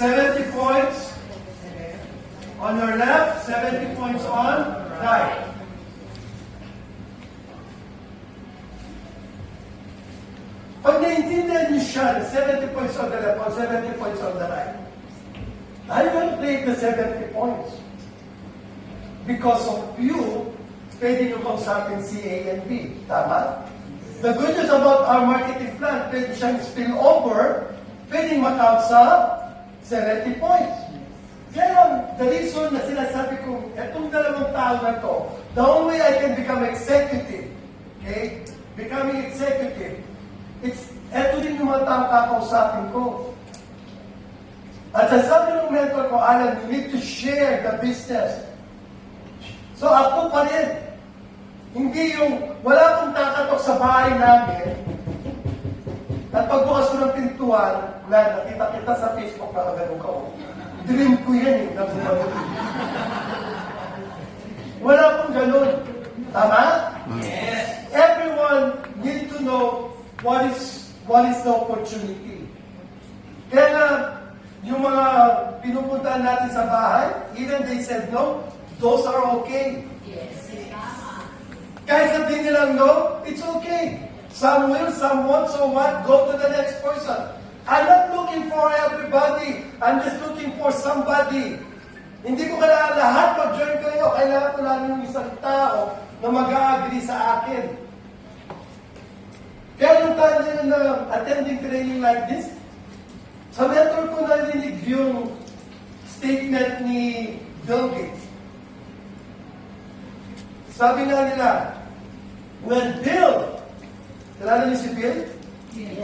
70 points on your left, 70 points on right. Pag naiintindihan niyo siya, 70 points on the left or 70 points on the right, I will play the 70 points. Because of you, pwede nyo kausapin si A and B. Tama? The good news about our marketing plan, pwede siyang spill over, pwede matawag sa 70 points. Kaya lang, the reason na sinasabi ko, etong dalawang tao na to, the only way I can become executive, okay? Becoming executive, eto din yung mga taong kakausapin ko. At sasabi ng mentor ko, Alan, you need to share the business. So ako pa rin, hindi yung wala akong takatok sa bahay namin at pagbukas ko ng pintuan, nakita kita sa Facebook na ganun ka. Dream ko yan eh, nabumalik. Wala akong ganun. Tama? Yes. Everyone need to know what is the opportunity. Kaya nga, yung mga pinupuntahan natin sa bahay, even they said no, those are okay. Yes. Kahit sabihin nilang no, it's okay. Some will, some won't, so what? Go to the next person. I'm not looking for everybody. I'm just looking for somebody. Hindi ko kailangan lahat mag-join kayo. Kailangan ko lang yung isang tao na mag-agree sa akin. Kaya yung time na attending training like this, sa mentor ko narinig yung statement ni Bill Gates. Sabi nga nila, when Bill, kilala niyo si Bill? Yes.